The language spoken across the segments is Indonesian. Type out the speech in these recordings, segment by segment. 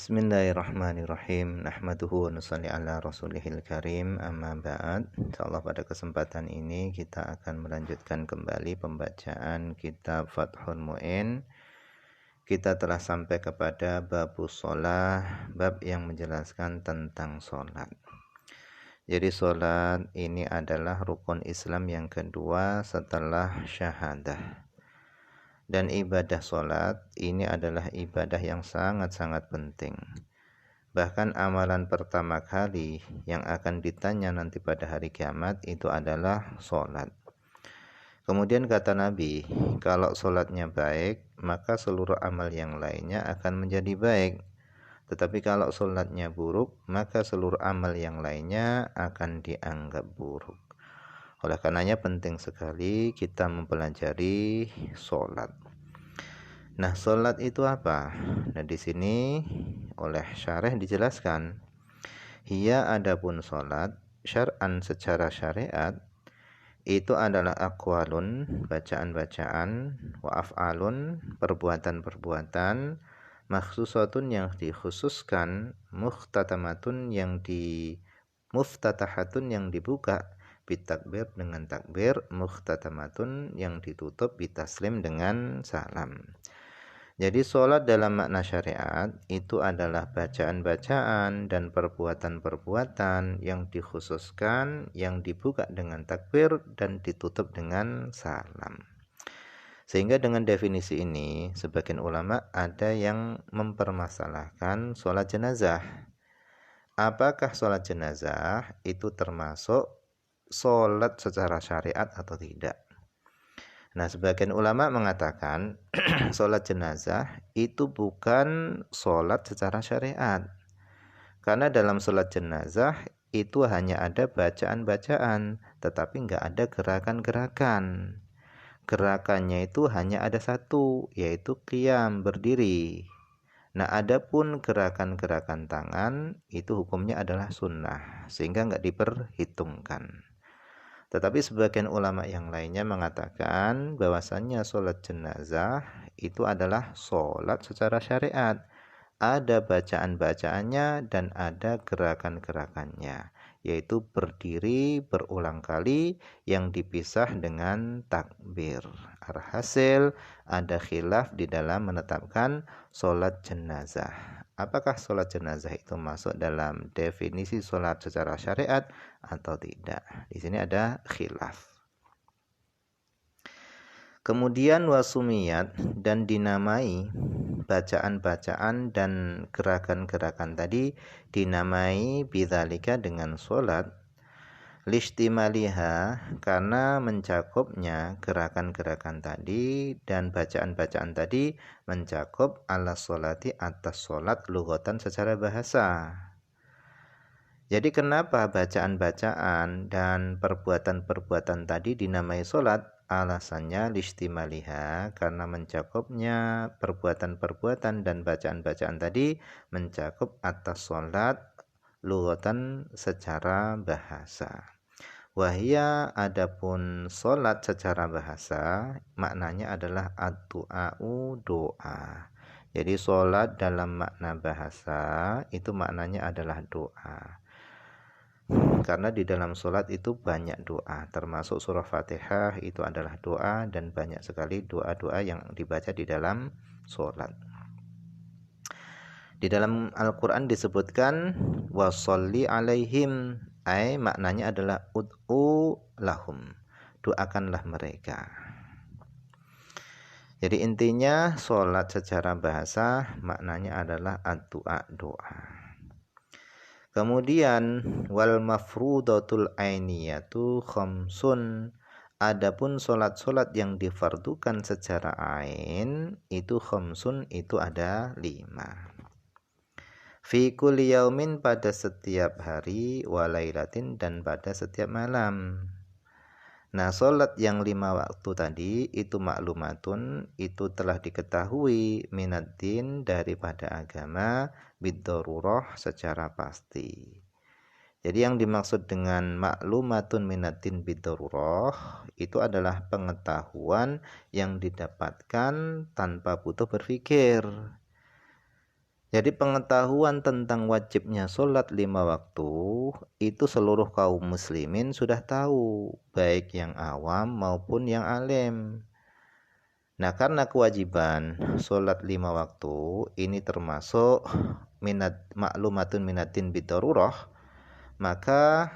Bismillahirrahmanirrahim. Nahmaduhu wa nusalli ala rasulihil karim. Amma ba'd. Insyaallah pada kesempatan ini kita akan melanjutkan kembali pembacaan kitab Fathul Mu'in. Kita telah sampai kepada babus shalah, bab yang menjelaskan tentang salat. Jadi salat ini adalah rukun Islam yang kedua setelah syahadah. Dan ibadah sholat ini adalah ibadah yang sangat-sangat penting. Bahkan amalan pertama kali yang akan ditanya nanti pada hari kiamat itu adalah sholat. Kemudian kata Nabi, kalau sholatnya baik, maka seluruh amal yang lainnya akan menjadi baik. Tetapi kalau sholatnya buruk, maka seluruh amal yang lainnya akan dianggap buruk. Oleh karenanya penting sekali kita mempelajari sholat. Nah, sholat itu apa? Nah, di sini oleh syarih dijelaskan, hiya adapun sholat syar'an secara syariat itu adalah aqwalun bacaan-bacaan, wa af'alun perbuatan-perbuatan, makhsusatun yang dikhususkan, muftatahatun yang dibuka, bitakbir dengan takbir, mukhtatamatun yang ditutup bitaslim dengan salam. Jadi sholat dalam makna syariat itu adalah bacaan-bacaan dan perbuatan-perbuatan yang dikhususkan, yang dibuka dengan takbir dan ditutup dengan salam. Sehingga dengan definisi ini sebagian ulama ada yang mempermasalahkan sholat jenazah. Apakah sholat jenazah itu termasuk sholat secara syariat atau tidak? Nah, sebagian ulama mengatakan sholat jenazah itu bukan sholat secara syariat. Karena dalam sholat jenazah itu hanya ada bacaan-bacaan, tetapi nggak ada gerakan-gerakan. Gerakannya itu hanya ada satu, yaitu qiyam, berdiri. Nah, adapun gerakan-gerakan tangan itu hukumnya adalah sunnah, sehingga nggak diperhitungkan. Tetapi sebagian ulama yang lainnya mengatakan bahwasannya sholat jenazah itu adalah sholat secara syariat. Ada bacaan-bacaannya dan ada gerakan-gerakannya, yaitu berdiri berulang kali yang dipisah dengan takbir. Alhasil ada khilaf di dalam menetapkan sholat jenazah. Apakah sholat jenazah itu masuk dalam definisi sholat secara syariat atau tidak? Di sini ada khilaf. Kemudian wasumiyat dan dinamai bacaan-bacaan dan gerakan-gerakan tadi dinamai bidzalika dengan sholat lishtimaliha karena mencakupnya gerakan-gerakan tadi dan bacaan-bacaan tadi mencakup ala sholati atas sholat lughatan secara bahasa. Jadi kenapa bacaan-bacaan dan perbuatan-perbuatan tadi dinamai sholat? Alasannya lishtimaliha karena mencakupnya perbuatan-perbuatan dan bacaan-bacaan tadi mencakup atas sholat lughatan secara bahasa. Wahia adapun sholat secara bahasa maknanya adalah ad-du'a'u doa. Jadi sholat dalam makna bahasa itu maknanya adalah doa. Karena di dalam sholat itu banyak doa, termasuk surah Fatihah itu adalah doa dan banyak sekali doa-doa yang dibaca di dalam sholat. Di dalam Al-Quran disebutkan washolli alaihim, maknanya adalah ud'u lahum, doakanlah mereka. Jadi intinya sholat secara bahasa maknanya adalah ad-du'a, doa. Kemudian wal mafrudatul ainiyatu khamsun, adapun sholat-sholat yang difardukan secara ain itu khamsun, itu ada 5. Fi kulli yaumin pada setiap hari, walailatin dan pada setiap malam. Nah, sholat yang 5 waktu tadi itu maklumatun, itu telah diketahui minaddin daripada agama, biddarurah secara pasti. Jadi yang dimaksud dengan maklumatun minaddin biddarurah itu adalah pengetahuan yang didapatkan tanpa butuh berpikir. Jadi pengetahuan tentang wajibnya sholat 5 waktu itu seluruh kaum muslimin sudah tahu, baik yang awam maupun yang alim. Nah, karena kewajiban sholat 5 waktu ini termasuk maklumatun minatin bidarurah, maka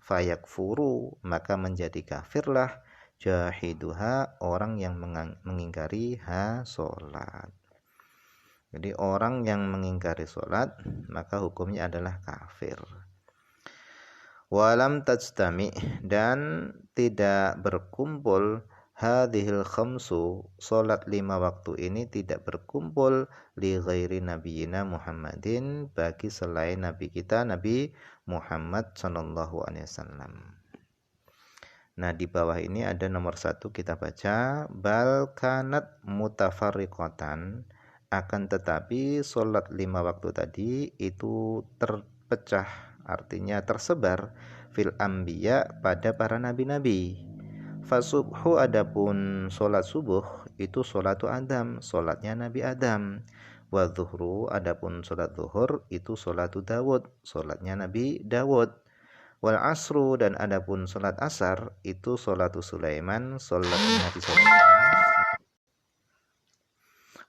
fayakfuru, maka menjadi kafirlah jahiduha, orang yang mengingkari sholat. Jadi orang yang mengingkari sholat maka hukumnya adalah kafir. Walam tajtami, dan tidak berkumpul hadhil khamsu, sholat 5 waktu ini tidak berkumpul li ghairi nabiyina Muhammadin, bagi selain nabi kita Nabi Muhammad sallallahu alaihi wasallam. Nah, di bawah ini ada nomor 1 kita baca, bal kanat mutafarriqatan, akan tetapi sholat 5 waktu tadi itu terpecah, artinya tersebar fil anbiya, pada para nabi-nabi. Fasubhu, adapun sholat subuh itu sholatu Adam, sholatnya Nabi Adam. Wa zuhru, adapun sholat zuhur itu sholatu Dawud, sholatnya Nabi Dawud. Wal asru, dan adapun sholat asar itu sholatu Sulaiman, sholatnya Nabi Sulaiman.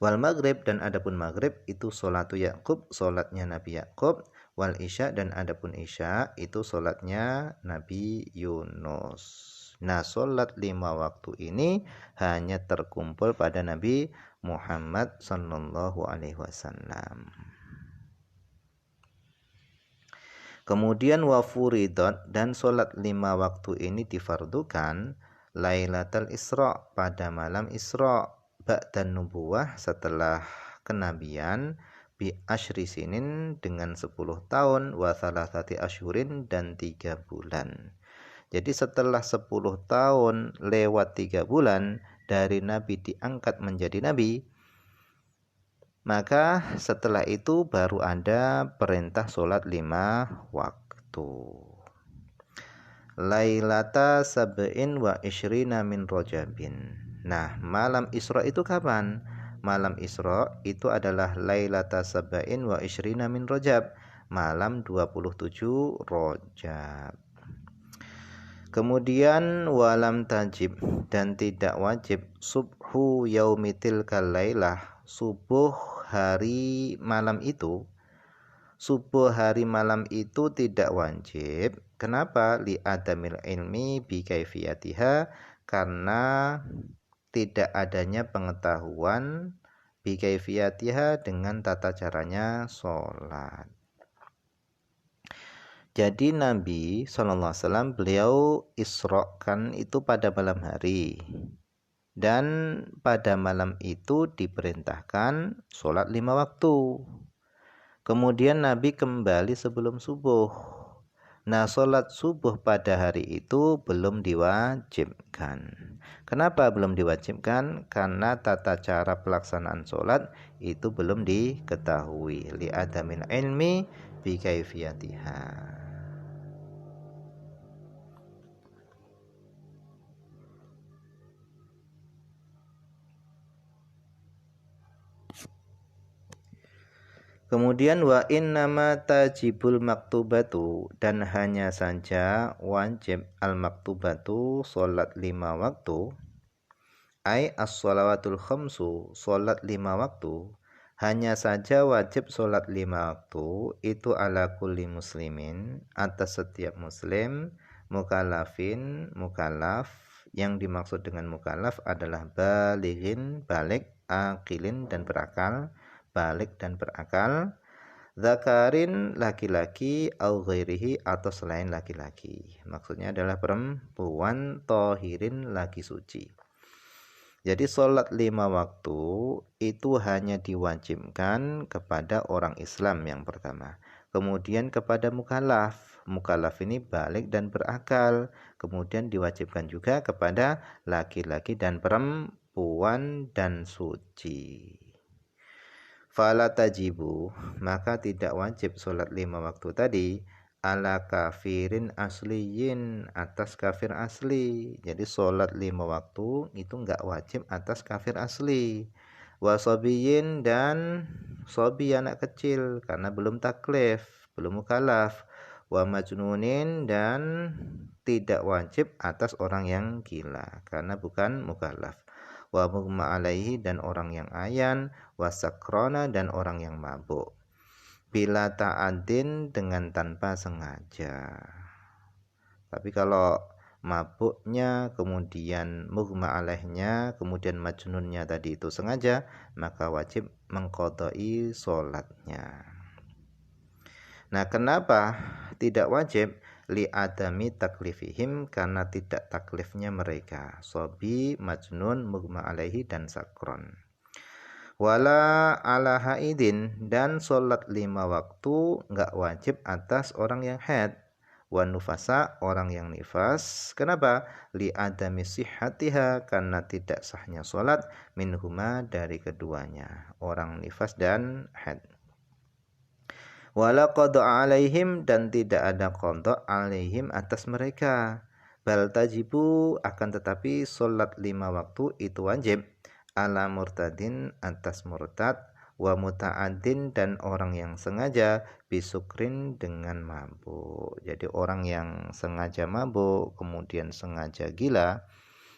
Wal maghrib, dan adapun maghrib itu sholatu Yakub, sholatnya Nabi Yakub. Wal isya, dan adapun isya itu sholatnya Nabi Yunus. Nah, sholat 5 waktu ini hanya terkumpul pada Nabi Muhammad sallallahu alaihi wasallam. Kemudian wafuridot, dan sholat 5 waktu ini difardukan Lailatul Isra, pada malam Isra, ba'dan nubuwah, setelah kenabian, bi asyri sinin, dengan 10 tahun, wa thalathati asyhurin, dan 3 bulan. Jadi setelah 10 tahun lewat 3 bulan dari Nabi diangkat menjadi Nabi, maka setelah itu baru ada perintah sholat 5 waktu. Lailata sab'in wa ishrina min rojabin. Nah, malam Isra itu kapan? Malam Isra itu adalah lailata sab'in wa ishrina min rojab, malam 27 Rojab. Kemudian walam tajib, dan tidak wajib subhu yaumitil kalailah, subuh hari malam itu. Subuh hari malam itu tidak wajib. Kenapa? Li adamil ilmi bi kaifiyatiha, karena tidak adanya pengetahuan bi kaifiyatiha, dengan tata caranya sholat. Jadi Nabi SAW beliau isrokan itu pada malam hari, dan pada malam itu diperintahkan sholat 5 waktu. Kemudian Nabi kembali sebelum subuh. Nah, sholat subuh pada hari itu belum diwajibkan. Kenapa belum diwajibkan? Karena tata cara pelaksanaan sholat itu belum diketahui, li adamin ilmi bi kaifiyatiha. Kemudian wa innama tajibul maktubatu, dan hanya saja wajib al maktubatu, sholat 5 waktu, ai as-sholawatul khamsu, sholat 5 waktu, hanya saja wajib sholat 5 waktu itu ala kulli muslimin, atas setiap muslim, mukallafin, mukallaf. Yang dimaksud dengan mukallaf adalah balighin, balik, akilin, dan berakal, balik dan berakal, zakarin, laki-laki, au ghairihi, atau selain laki-laki. Maksudnya adalah perempuan, tohirin, laki suci. Jadi sholat 5 waktu itu hanya diwajibkan kepada orang Islam yang pertama. Kemudian kepada mukallaf. Mukallaf ini balik dan berakal. Kemudian diwajibkan juga kepada laki-laki dan perempuan dan suci. Fala tajibu, maka tidak wajib sholat 5 waktu tadi ala kafirin asliyin, atas kafir asli. Jadi sholat 5 waktu itu enggak wajib atas kafir asli. Wasobiyin, dan sobi anak kecil karena belum taklif, belum mukallaf, wa majnunin dan tidak wajib atas orang yang gila karena bukan mukallaf, wa mughma alaihi dan orang yang ayan, wa sakrona dan orang yang mabuk, bila ta'adin dengan tanpa sengaja. Tapi kalau mabuknya kemudian mughma alaihnya kemudian majnunnya tadi itu sengaja, maka wajib mengqadai sholatnya. Nah, kenapa tidak wajib? Li adami taklifihim, karena tidak taklifnya mereka, sobi, majnun, mughma alaihi dan sakron. Wala ala haidin, dan sholat 5 waktu nggak wajib atas orang yang haid. Wa nufasa, orang yang nifas. Kenapa? Li adami sihhatiha, karena tidak sahnya sholat minhuma dari keduanya, orang nifas dan haid. Wala qada alaihim, dan tidak ada qada alaihim atas mereka. Bal tajibu, akan tetapi sholat 5 waktu itu wajib ala murtadin atas murtad, wa muta'adin dan orang yang sengaja, bisukrin dengan mabuk. Jadi orang yang sengaja mabuk kemudian sengaja gila,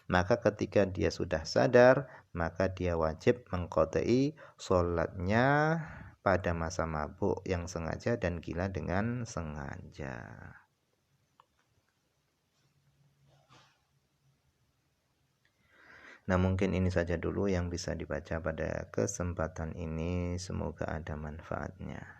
maka ketika dia sudah sadar maka dia wajib mengqadai sholatnya pada masa mabuk yang sengaja dan gila dengan sengaja. Nah, mungkin ini saja dulu yang bisa dibaca pada kesempatan ini. Semoga ada manfaatnya.